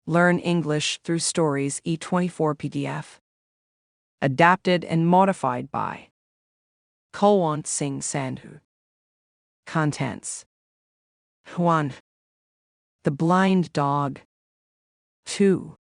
Learn English through stories E24 PDF. Adapted and modified by Kulwant Singh Sandhu. Contents: 1. The Blind Dog. 2.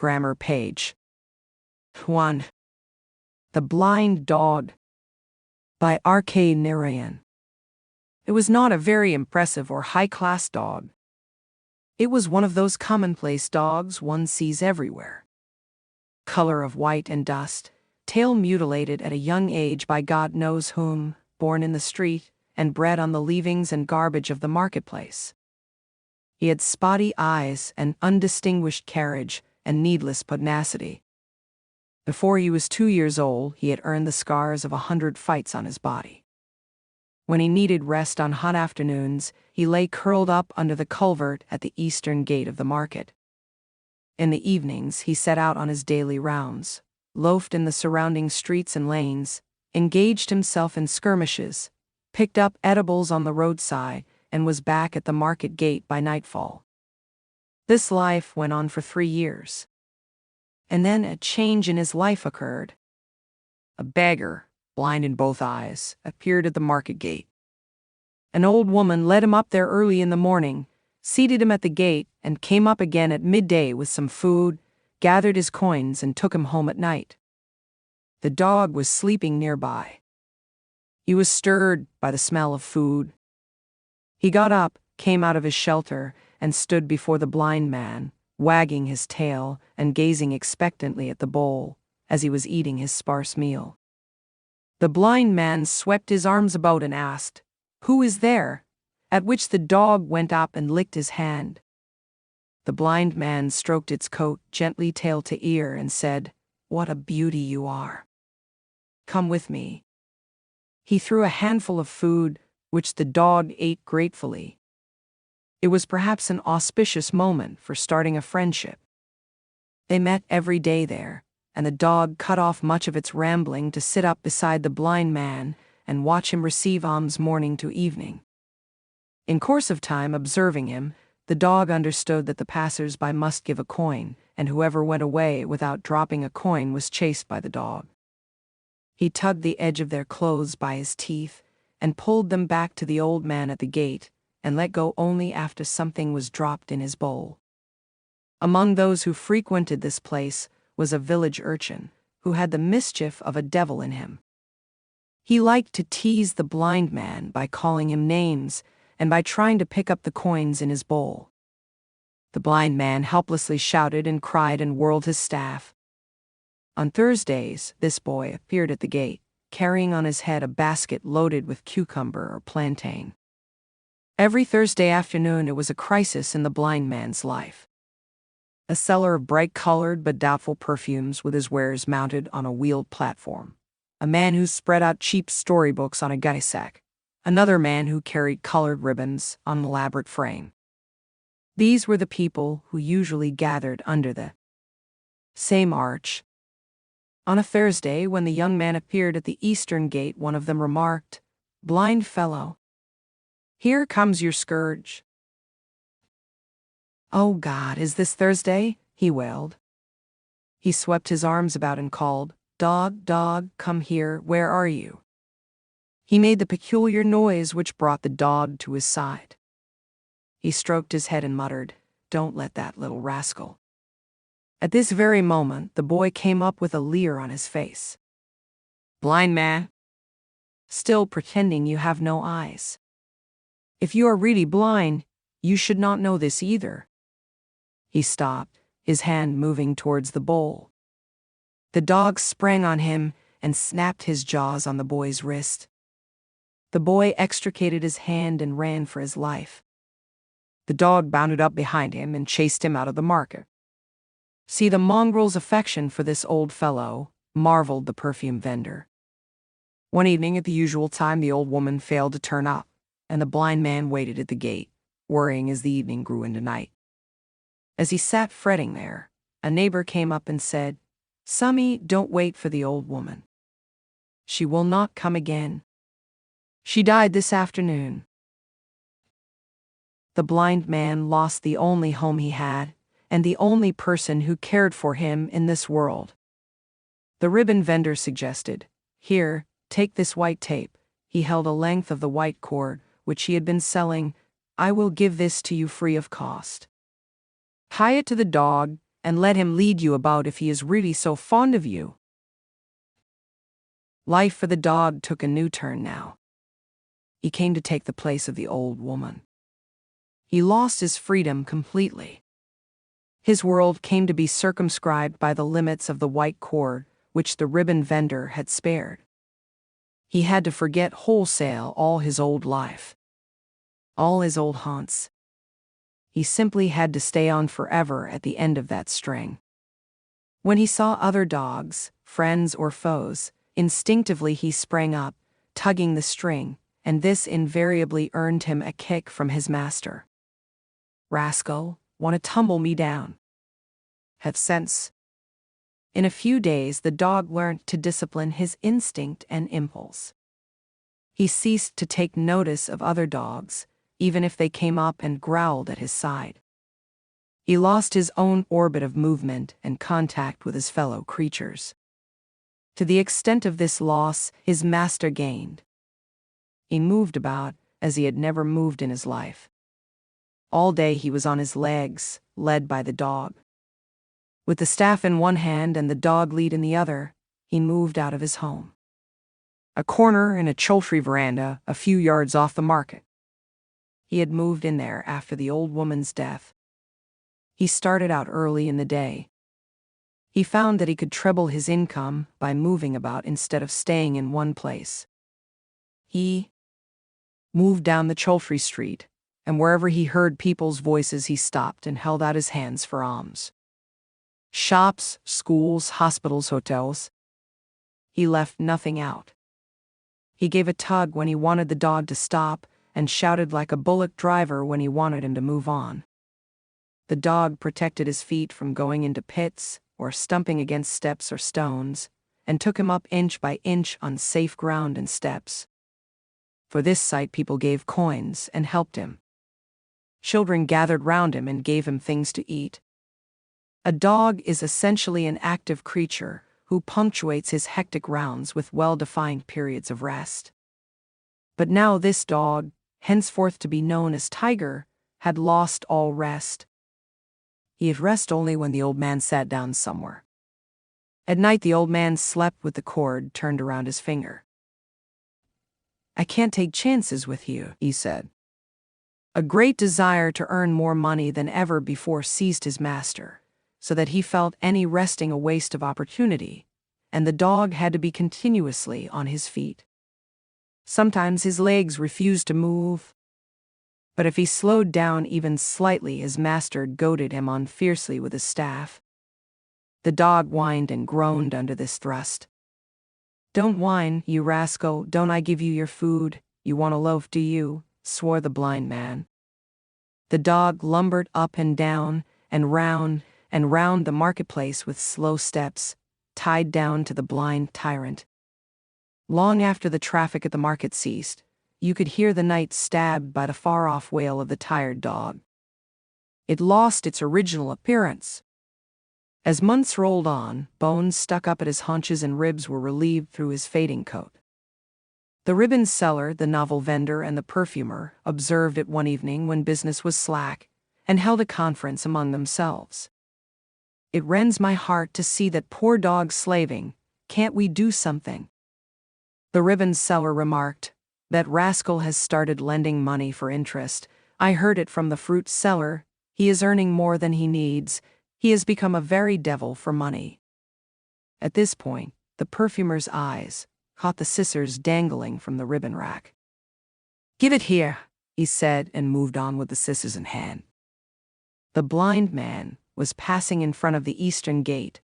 Grammar page. 1. The Blind Dog by R.K. Narayan. It was not a very impressive or high-class dog. It was one of those commonplace dogs one sees everywhere. Color of white and dust, tail mutilated at a young age by God knows whom, born in the street, and bred on the leavings and garbage of the marketplace. He had spotty eyes and undistinguished carriage and needless pugnacity. Before he was 2 years old, he had earned the scars of 100 fights on his body. When he needed rest on hot afternoons, he lay curled up under the culvert at the eastern gate of the market. In the evenings, he set out on his daily rounds, loafed in the surrounding streets and lanes, engaged himself in skirmishes, picked up edibles on the roadside, and was back at the market gate by nightfall. This life went on for 3 years. And then a change in his life occurred. A beggar, blind in both eyes, appeared at the market gate. An old woman led him up there early in the morning, seated him at the gate, and came up again at midday with some food, gathered his coins, and took him home at night. The dog was sleeping nearby. He was stirred by the smell of food. He got up, came out of his shelter, and stood before the blind man, wagging his tail and gazing expectantly at the bowl as he was eating his sparse meal. The blind man swept his arms about and asked, "Who is there?" At which the dog went up and licked his hand. The blind man stroked its coat gently tail to ear and said, "What a beauty you are. Come with me." He threw a handful of food, which the dog ate gratefully. It was perhaps an auspicious moment for starting a friendship. They met every day there, and the dog cut off much of its rambling to sit up beside the blind man and watch him receive alms morning to evening. In course of time, observing him, the dog understood that the passers-by must give a coin, and whoever went away without dropping a coin was chased by the dog. He tugged the edge of their clothes by his teeth and pulled them back to the old man at the gate, and let go only after something was dropped in his bowl. Among those who frequented this place was a village urchin, who had the mischief of a devil in him. He liked to tease the blind man by calling him names and by trying to pick up the coins in his bowl. The blind man helplessly shouted and cried and whirled his staff. On Thursdays, this boy appeared at the gate, carrying on his head a basket loaded with cucumber or plantain. Every Thursday afternoon it was a crisis in the blind man's life. A seller of bright-colored but doubtful perfumes with his wares mounted on a wheeled platform. A man who spread out cheap storybooks on a gunny sack. Another man who carried colored ribbons on an elaborate frame. These were the people who usually gathered under the same arch. On a Thursday, when the young man appeared at the eastern gate, one of them remarked, "Blind fellow, here comes your scourge." "Oh God, is this Thursday?" he wailed. He swept his arms about and called, "Dog, dog, come here, where are you?" He made the peculiar noise which brought the dog to his side. He stroked his head and muttered, "Don't let that little rascal." At this very moment, the boy came up with a leer on his face. "Blind man, still pretending you have no eyes. If you are really blind, you should not know this either." He stopped, his hand moving towards the bowl. The dog sprang on him and snapped his jaws on the boy's wrist. The boy extricated his hand and ran for his life. The dog bounded up behind him and chased him out of the market. "See the mongrel's affection for this old fellow," marveled the perfume vendor. One evening at the usual time, the old woman failed to turn up, and the blind man waited at the gate, worrying as the evening grew into night. As he sat fretting there, a neighbor came up and said, "Summy, don't wait for the old woman. She will not come again. She died this afternoon." The blind man lost the only home he had, and the only person who cared for him in this world. The ribbon vendor suggested, "Here, take this white tape." He held a length of the white cord, which he had been selling. "I will give this to you free of cost. Tie it to the dog, and let him lead you about if he is really so fond of you." Life for the dog took a new turn now. He came to take the place of the old woman. He lost his freedom completely. His world came to be circumscribed by the limits of the white cord, which the ribbon vendor had spared. He had to forget wholesale all his old life, all his old haunts. He simply had to stay on forever at the end of that string. When he saw other dogs, friends or foes, instinctively he sprang up, tugging the string, and this invariably earned him a kick from his master. "Rascal, want to tumble me down? Have sense." In a few days the dog learned to discipline his instinct and impulse. He ceased to take notice of other dogs, even if they came up and growled at his side. He lost his own orbit of movement and contact with his fellow creatures. To the extent of this loss, his master gained. He moved about as he had never moved in his life. All day he was on his legs, led by the dog. With the staff in one hand and the dog lead in the other, he moved out of his home. A corner in a chultry veranda a few yards off the market. He had moved in there after the old woman's death. He started out early in the day. He found that he could treble his income by moving about instead of staying in one place. He moved down the Chultry Street, and wherever he heard people's voices he stopped and held out his hands for alms. Shops, schools, hospitals, hotels. He left nothing out. He gave a tug when he wanted the dog to stop and shouted like a bullock driver when he wanted him to move on. The dog protected his feet from going into pits or stumping against steps or stones, and took him up inch by inch on safe ground and steps. For this sight people gave coins and helped him. Children gathered round him and gave him things to eat. A dog is essentially an active creature who punctuates his hectic rounds with well-defined periods of rest. But now this dog, henceforth to be known as Tiger, had lost all rest. He had rest only when the old man sat down somewhere. At night the old man slept with the cord turned around his finger. "I can't take chances with you," he said. A great desire to earn more money than ever before seized his master, so that he felt any resting a waste of opportunity, and the dog had to be continuously on his feet. Sometimes his legs refused to move, but if he slowed down even slightly, his master goaded him on fiercely with his staff. The dog whined and groaned under this thrust. "Don't whine, you rascal, don't I give you your food? You want a loaf, do you?" swore the blind man. The dog lumbered up and down and round the marketplace with slow steps, tied down to the blind tyrant. Long after the traffic at the market ceased, you could hear the night stabbed by the far-off wail of the tired dog. It lost its original appearance. As months rolled on, bones stuck up at his haunches and ribs were relieved through his fading coat. The ribbon seller, the novel vendor, and the perfumer observed it one evening when business was slack, and held a conference among themselves. "It rends my heart to see that poor dog slaving. Can't we do something?" The ribbon seller remarked, "That rascal has started lending money for interest. I heard it from the fruit seller. He is earning more than he needs. He has become a very devil for money." At this point, the perfumer's eyes caught the scissors dangling from the ribbon rack. "Give it here," he said, and moved on with the scissors in hand. The blind man was passing in front of the eastern gate.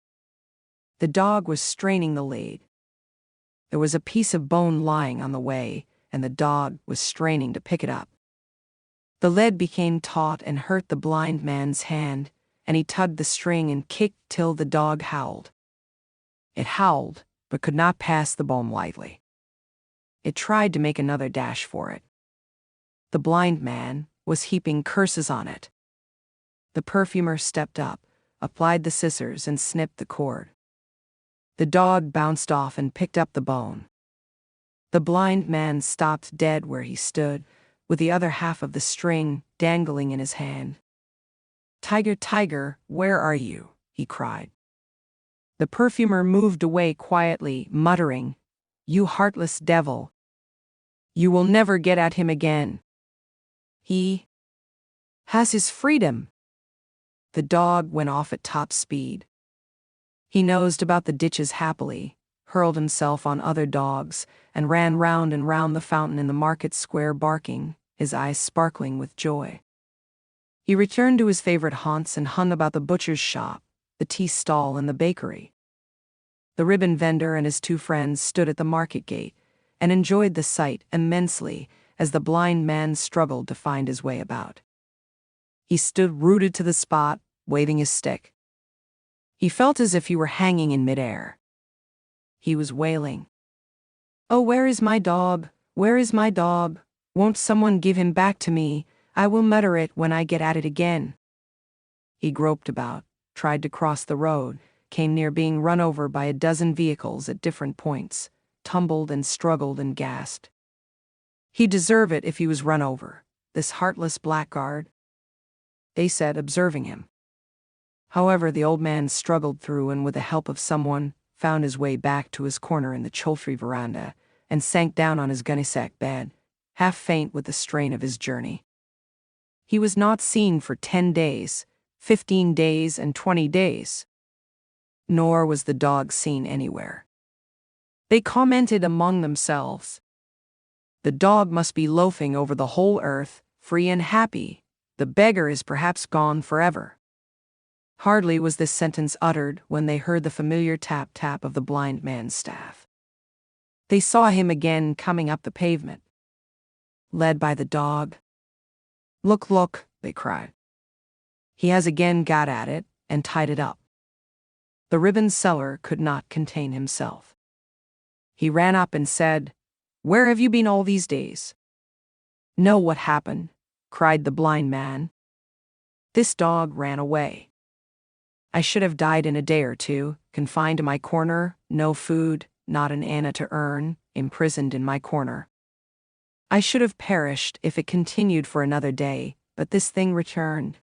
The dog was straining the lead. There was a piece of bone lying on the way, and the dog was straining to pick it up. The lead became taut and hurt the blind man's hand, and he tugged the string and kicked till the dog howled. It howled, but could not pass the bone lightly. It tried to make another dash for it. The blind man was heaping curses on it. The perfumer stepped up, applied the scissors, and snipped the cord. The dog bounced off and picked up the bone. The blind man stopped dead where he stood, with the other half of the string dangling in his hand. "Tiger, tiger, where are you?" he cried. The perfumer moved away quietly, muttering, "You heartless devil. You will never get at him again. He has his freedom." The dog went off at top speed. He nosed about the ditches happily, hurled himself on other dogs, and ran round and round the fountain in the market square barking, his eyes sparkling with joy. He returned to his favorite haunts and hung about the butcher's shop, the tea stall, and the bakery. The ribbon vendor and his two friends stood at the market gate and enjoyed the sight immensely as the blind man struggled to find his way about. He stood rooted to the spot, waving his stick. He felt as if he were hanging in midair. He was wailing, "Oh, where is my dog? Where is my dog? Won't someone give him back to me? I will mutter it when I get at it again." He groped about, tried to cross the road, came near being run over by a dozen vehicles at different points, tumbled and struggled and gasped. He'd deserve it if he was run over, this heartless blackguard, they said, observing him. However, the old man struggled through and, with the help of someone, found his way back to his corner in the Cholfrey veranda and sank down on his gunnysack bed, half faint with the strain of his journey. He was not seen for 10 days, 15 days, and 20 days. Nor was the dog seen anywhere. They commented among themselves, "The dog must be loafing over the whole earth, free and happy. The beggar is perhaps gone forever." Hardly was this sentence uttered when they heard the familiar tap-tap of the blind man's staff. They saw him again coming up the pavement, led by the dog. "Look, look," they cried. "He has again got at it and tied it up." The ribbon seller could not contain himself. He ran up and said, "Where have you been all these days?" "Know what happened?" cried the blind man. "This dog ran away. I should have died in a day or two, confined to my corner, no food, not an anna to earn, imprisoned in my corner. I should have perished if it continued for another day, but this thing returned."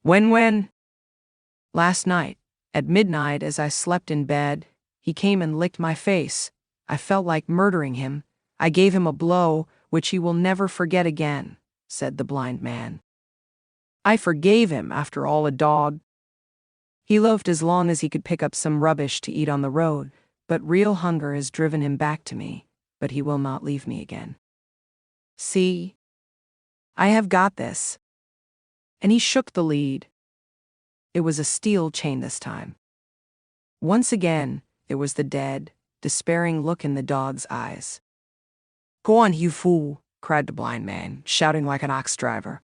When? "Last night, at midnight, as I slept in bed, he came and licked my face. I felt like murdering him. I gave him a blow, which he will never forget again," said the blind man. "I forgave him, after all, a dog. He loafed as long as he could pick up some rubbish to eat on the road, but real hunger has driven him back to me, but he will not leave me again. See, I have got this." And he shook the lead. It was a steel chain this time. Once again, there was the dead, despairing look in the dog's eyes. "Go on, you fool," cried the blind man, shouting like an ox driver.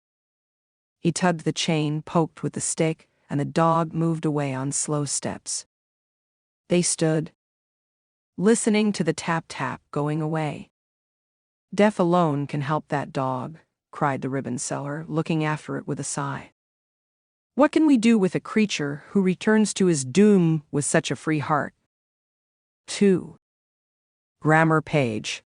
He tugged the chain, poked with the stick, and the dog moved away on slow steps. They stood, listening to the tap-tap going away. "Death alone can help that dog," cried the ribbon seller, looking after it with a sigh. "What can we do with a creature who returns to his doom with such a free heart?" 2. Grammar page.